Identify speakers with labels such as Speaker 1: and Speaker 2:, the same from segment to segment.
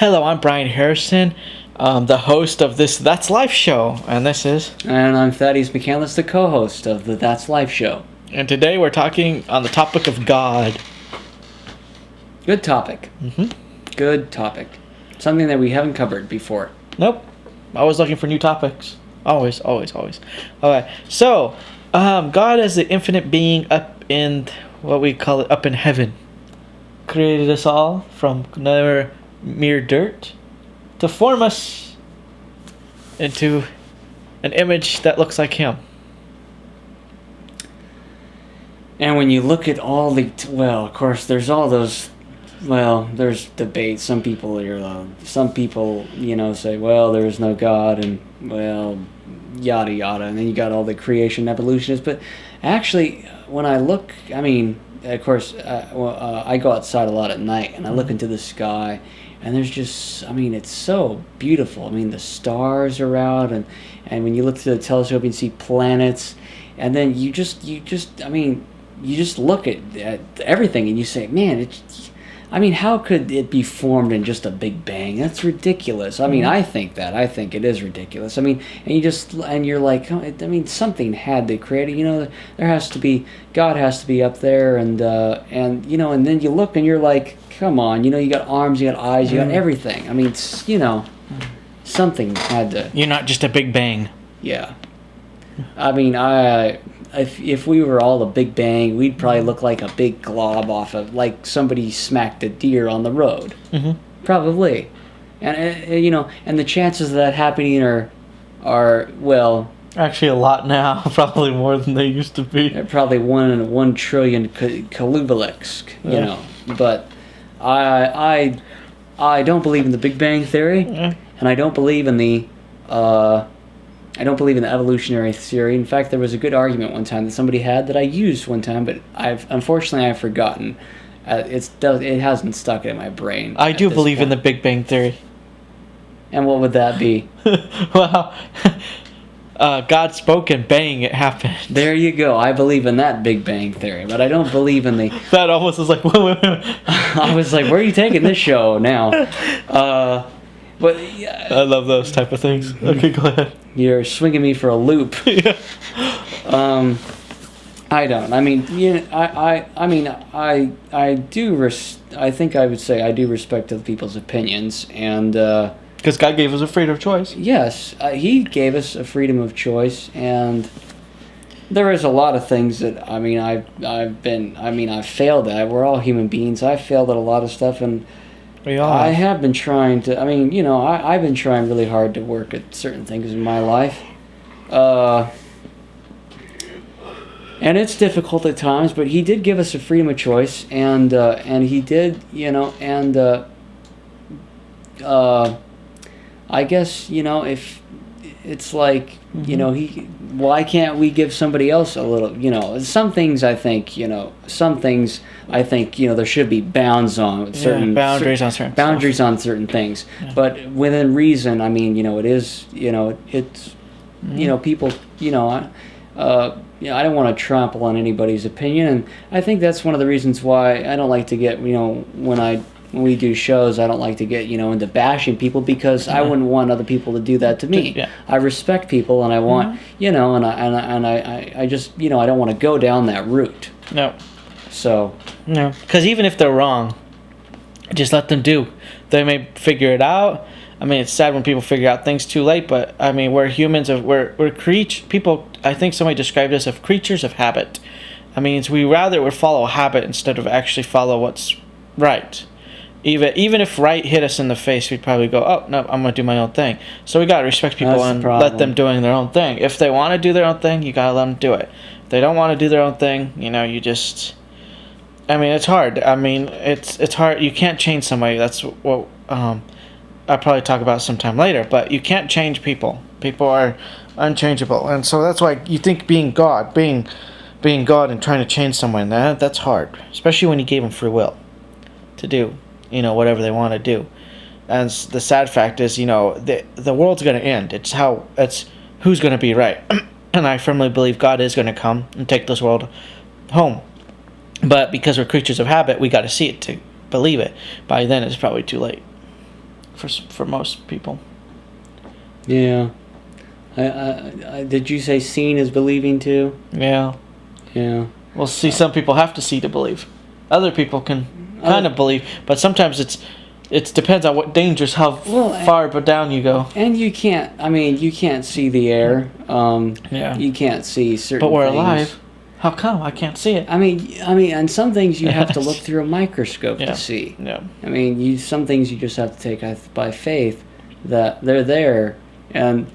Speaker 1: Hello, I'm Brian Harrison, the host of this That's Life show, and this is...
Speaker 2: And I'm Thaddeus McCandless, the co-host of the That's Life show.
Speaker 1: And today we're talking on the topic of God.
Speaker 2: Good topic. Good topic. Something that we haven't covered before.
Speaker 1: Nope. Always looking for new topics. Always. Alright, so, God as the infinite being up in, what we call it, up in heaven, created us all from mere dirt to form us into an image that looks like Him.
Speaker 2: And when you look at all the... Well, of course, there's all those... Well, there's debate. Some people, say, well, there is no God, and, well, yada yada. And then you got all the creation evolutionists. But actually, when I look, I mean, of course, I go outside a lot at night, and I look into the sky, and there's just, I mean, it's so beautiful. I mean, the stars are out, and when you look through the telescope, you can see planets, and then you just look at everything, and you say, man, how could it be formed in just a Big Bang? That's ridiculous. I mean, I think it is ridiculous. I mean, and you're like, I mean, something had to create it. You know, there has to be, God has to be up there, and then you look and you're like, come on, you got arms, you got eyes, you got everything. I mean, something had to.
Speaker 1: You're not just a Big Bang.
Speaker 2: Yeah. I mean, if we were all a Big Bang, we'd probably look like a big glob off of, like somebody smacked a deer on the road. Probably. And and the chances of that happening are well,
Speaker 1: actually a lot now, probably more than they used to be.
Speaker 2: Probably 1 in 1 trillion Kalubalesk, you know. But I don't believe in the Big Bang theory, and I don't believe in the evolutionary theory. In fact, there was a good argument one time that somebody had that I used one time, but I've forgotten. It hasn't stuck in my brain.
Speaker 1: I do believe in the Big Bang theory.
Speaker 2: And what would that be?
Speaker 1: Well, God spoke and bang, it happened.
Speaker 2: There you go. I believe in that Big Bang theory, but I don't believe in the...
Speaker 1: That almost was like...
Speaker 2: I was like, where are you taking this show now? But
Speaker 1: I love those type of things. Okay, go ahead.
Speaker 2: You're swinging me for a loop.
Speaker 1: Yeah.
Speaker 2: I don't. I mean, I do. I think I would say I do respect other people's opinions, and
Speaker 1: because God gave us a freedom of choice.
Speaker 2: Yes, He gave us a freedom of choice, and there is a lot of things that I've failed at. We're all human beings. I've failed at a lot of stuff, and I have been trying to. I've been trying really hard to work at certain things in my life, and it's difficult at times. But He did give us a freedom of choice, and He did, I guess if it's like why can't we give somebody else a little? Some things I think there should be bounds on certain
Speaker 1: boundaries on certain
Speaker 2: things, but within reason. I mean, it is it's people I don't want to trample on anybody's opinion, and I think that's one of the reasons why I don't like to get when we do shows, I don't like to get into bashing people, because I wouldn't want other people to do that to me.
Speaker 1: Yeah.
Speaker 2: I respect people, and I want and I just I don't want to go down that route.
Speaker 1: No.
Speaker 2: So.
Speaker 1: No, because even if they're wrong, just let them do. They may figure it out. I mean, it's sad when people figure out things too late, but I mean, we're humans. We're people. I think somebody described us as creatures of habit. I mean, we rather would follow a habit instead of actually follow what's right. Even if right hit us in the face, we'd probably go, oh, no, I'm going to do my own thing. So we got to respect people and let them doing their own thing. If they want to do their own thing, you got to let them do it. If they don't want to do their own thing, you just... I mean, it's hard. I mean, it's hard. You can't change somebody. That's what I'll probably talk about sometime later. But you can't change people. People are unchangeable. And so that's why you think being God and trying to change someone, that's hard. Especially when you gave them free will to do whatever they want to do. And the sad fact is, the world's going to end. It's who's going to be right. And I firmly believe God is going to come and take this world home. But because we're creatures of habit, we got to see it to believe it. By then, it's probably too late. for most people.
Speaker 2: Yeah. Did you say seeing is believing too?
Speaker 1: Yeah.
Speaker 2: Yeah.
Speaker 1: Well, see, some people have to see to believe. Other people can kind of believe, but sometimes it depends on what dangers, how far but down you go.
Speaker 2: And you can't. I mean, you can't see the air.
Speaker 1: Yeah.
Speaker 2: You can't see certain.
Speaker 1: But we're
Speaker 2: things.
Speaker 1: alive. How come I can't see it?
Speaker 2: I mean, and some things you have to look through a microscope to see.
Speaker 1: Yeah.
Speaker 2: I mean, some things you just have to take by faith that they're there, and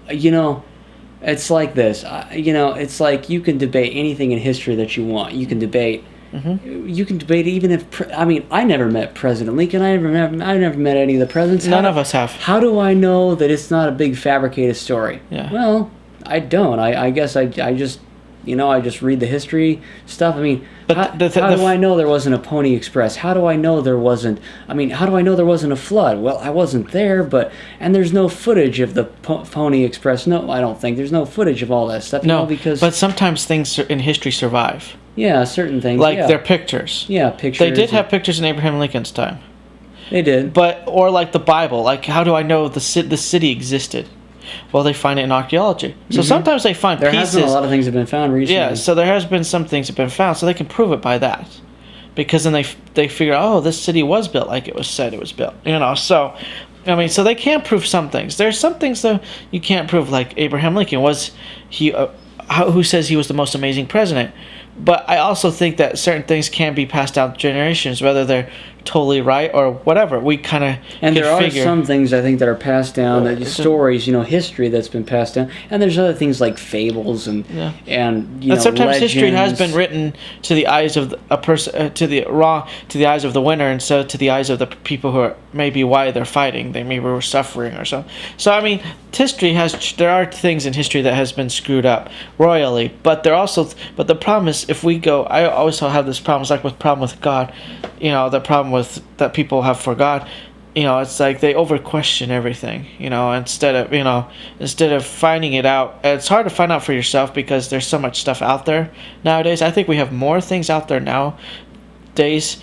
Speaker 2: it's like this. It's like you can debate anything in history that you want. You can debate.
Speaker 1: Mm-hmm.
Speaker 2: You can debate even if I never met President Lincoln. I never met any of the presidents.
Speaker 1: None of us have.
Speaker 2: How do I know that it's not a big fabricated story?
Speaker 1: Yeah.
Speaker 2: Well, I don't. I guess I just I just read the history stuff. I mean,
Speaker 1: But
Speaker 2: how do I know there wasn't a Pony Express? How do I know there wasn't? I mean, how do I know there wasn't a flood? Well, I wasn't there, and there's no footage of the Pony Express. No, I don't think there's no footage of all that stuff.
Speaker 1: No,
Speaker 2: because
Speaker 1: but sometimes things in history survive.
Speaker 2: Yeah, certain things.
Speaker 1: Like
Speaker 2: yeah.
Speaker 1: their pictures.
Speaker 2: Yeah, pictures.
Speaker 1: They did have pictures in Abraham Lincoln's time.
Speaker 2: They did.
Speaker 1: Or like the Bible. Like, how do I know the city existed? Well, they find it in archaeology. So sometimes they find
Speaker 2: there
Speaker 1: pieces.
Speaker 2: There has been a lot of things have been found recently.
Speaker 1: Yeah, so there has been some things that have been found, so they can prove it by that. Because then they figure, oh, this city was built like it was said it was built. So, I mean, so they can prove some things. There's some things, though, you can't prove, like Abraham Lincoln. Was he... who says he was the most amazing president? But I also think that certain things can be passed down generations, whether they're totally right or whatever. We kind of
Speaker 2: and there are some things I think that are passed down, stories, history that's been passed down, and there's other things like fables and
Speaker 1: sometimes
Speaker 2: legends.
Speaker 1: History has been written to the eyes of a person, to the eyes of the winner, and so to the eyes of the people who are maybe why they're fighting. They maybe were suffering or something. So I mean, there are things in history that has been screwed up royally, but the problem is if we go. I always have this problem. It's like with problem with God, the problem with that people have for God, it's like they over question everything, instead of finding it out. It's hard to find out for yourself because there's so much stuff out there nowadays. I think we have more things out there nowadays,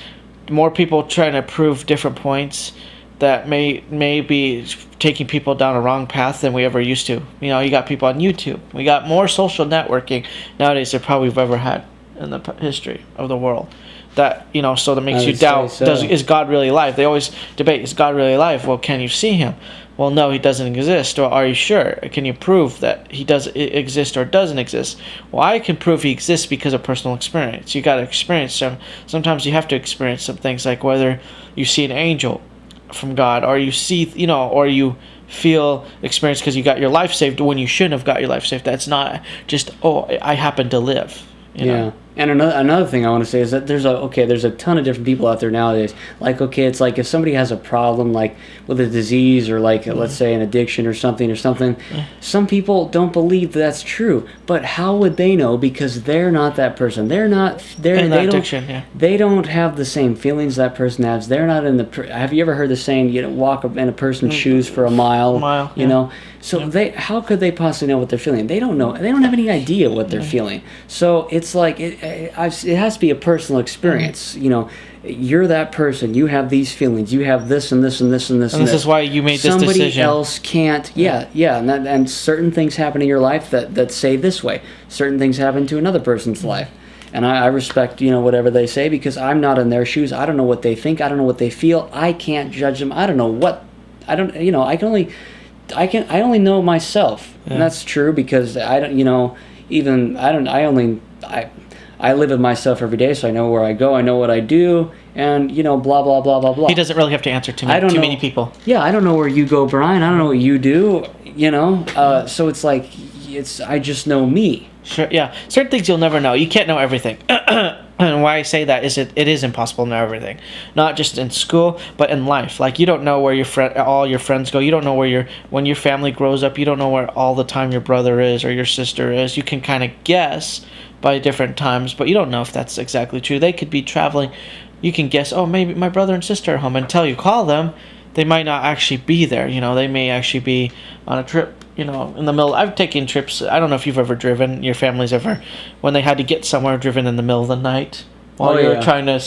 Speaker 1: more people trying to prove different points that may be taking people down a wrong path than we ever used to. You got people on YouTube. We got more social networking nowadays than probably we've ever had in the history of the world. That so that makes you doubt: is God really alive? They always debate: is God really alive? Well, can you see him? Well, no, he doesn't exist. Or are you sure? Can you prove that he does exist or doesn't exist? Well, I can prove he exists because of personal experience. You got to experience some. Sometimes you have to experience some things, like whether you see an angel from God, or you see, or you feel experience because you got your life saved when you shouldn't have got your life saved. That's not just I happen to live.
Speaker 2: Yeah. And another thing I want to say is that there's a ton of different people out there nowadays. Like, it's like if somebody has a problem, like with a disease or like, let's say an addiction or something, some people don't believe that's true. But how would they know? Because they're not that person. They don't have the same feelings that person has. They're not in the... Have you ever heard the saying, you don't walk in a person's shoes for a mile? So how could they possibly know what they're feeling? They don't know. They don't have any idea what they're feeling. So it's like it has to be a personal experience. You're that person. You have these feelings. You have this and this and this and this.
Speaker 1: And this is why you made this decision.
Speaker 2: Somebody else can't. Yeah. And certain things happen in your life that say this way. Certain things happen to another person's life. And I respect, whatever they say because I'm not in their shoes. I don't know what they think. I don't know what they feel. I can't judge them. I don't know what. I don't. I only know myself, and that's true because I don't. I live with myself every day, so I know where I go. I know what I do, and blah blah blah blah blah.
Speaker 1: He doesn't really have to answer to many people.
Speaker 2: Yeah, I don't know where you go, Brian. I don't know what you do. So it's like I just know me.
Speaker 1: Sure. Yeah. Certain things you'll never know. You can't know everything. And why I say that is it is impossible to know everything, not just in school, but in life. Like you don't know where all your friends go. You don't know when your family grows up. You don't know where all the time your brother is or your sister is. You can kind of guess by different times, but you don't know if that's exactly true. They could be traveling. You can guess, oh, maybe my brother and sister are home. Until you call them, they might not actually be there. They may actually be on a trip. In the middle. I've taken trips. I don't know if you've ever driven. Your family's ever, when they had to get somewhere, driven in the middle of the night while you were trying to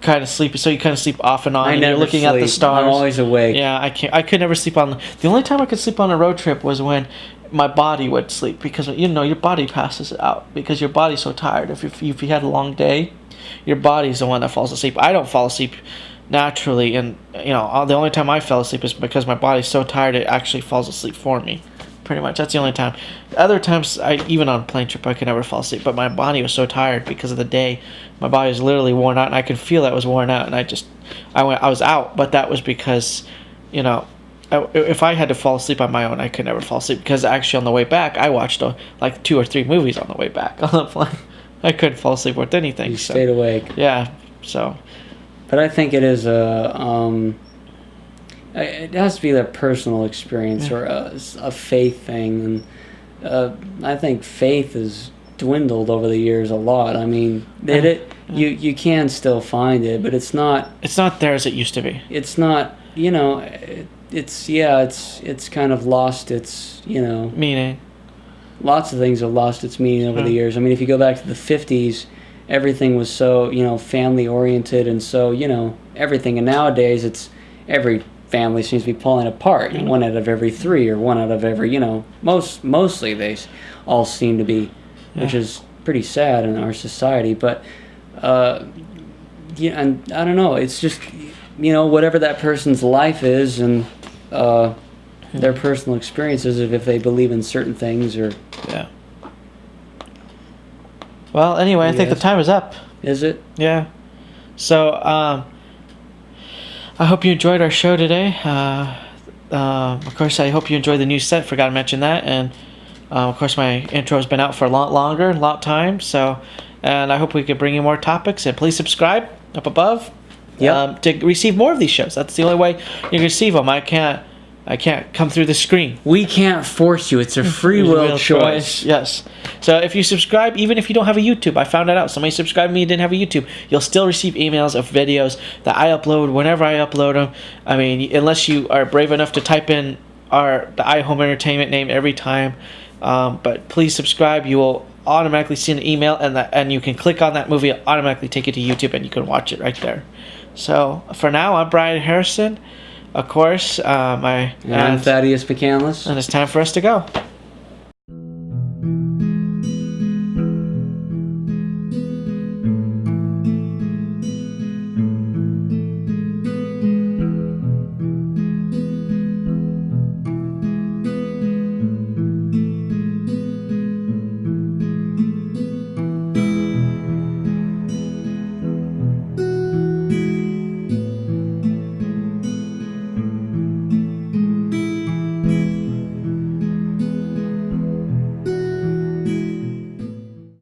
Speaker 1: kind of sleepy, so you kind of sleep off and on.
Speaker 2: I
Speaker 1: and
Speaker 2: never
Speaker 1: you're looking at the
Speaker 2: sleep.
Speaker 1: stars.
Speaker 2: I'm always awake.
Speaker 1: Yeah, I can't. I could never sleep on. The only time I could sleep on a road trip was when my body would sleep, because your body passes out because your body's so tired. If you had a long day, your body's the one that falls asleep. I don't fall asleep naturally, and the only time I fell asleep is because my body's so tired it actually falls asleep for me. Pretty much, that's the only time. Other times, even on a plane trip, I could never fall asleep. But my body was so tired because of the day. My body was literally worn out, and I could feel that it was worn out. And I was out. But that was because, if I had to fall asleep on my own, I could never fall asleep, because actually on the way back, I watched like 2 or 3 movies on the way back on the plane. I couldn't fall asleep with anything.
Speaker 2: You stayed awake.
Speaker 1: Yeah. So.
Speaker 2: But I think it is it has to be a personal experience, or a faith thing, and I think faith has dwindled over the years a lot. I mean, you can still find it, but it's not.
Speaker 1: It's not there as it used to be.
Speaker 2: It's not. It's kind of lost its
Speaker 1: meaning.
Speaker 2: Lots of things have lost its meaning over the years. I mean, if you go back to the 50s, everything was so family oriented, and so everything. And nowadays, it's every family seems to be pulling apart. One out of every 3, or one out of every, mostly they all seem to be, which is pretty sad in our society. But and I don't know. It's just whatever that person's life is, and their personal experiences, if they believe in certain things, or
Speaker 1: Well, anyway, I think the time is up.
Speaker 2: Is it?
Speaker 1: Yeah. So, I hope you enjoyed our show today. Of course, I hope you enjoyed the new set. Forgot to mention that. And, of course, my intro has been out for a lot longer, a lot time. So, and I hope we could bring you more topics. And please subscribe up above to receive more of these shows. That's the only way you can receive them. I can't come through the screen.
Speaker 2: We can't force you. It's a free will choice.
Speaker 1: Yes. So if you subscribe, even if you don't have a YouTube, I found that out. Somebody subscribed to me and didn't have a YouTube. You'll still receive emails of videos that I upload whenever I upload them. I mean, unless you are brave enough to type in the iHome Entertainment name every time. But please subscribe. You will automatically see an email, and you can click on that movie, it'll automatically take you to YouTube, and you can watch it right there. So for now, I'm Brian Harrison. Of course,
Speaker 2: I'm Thaddeus McCandless.
Speaker 1: And it's time for us to go.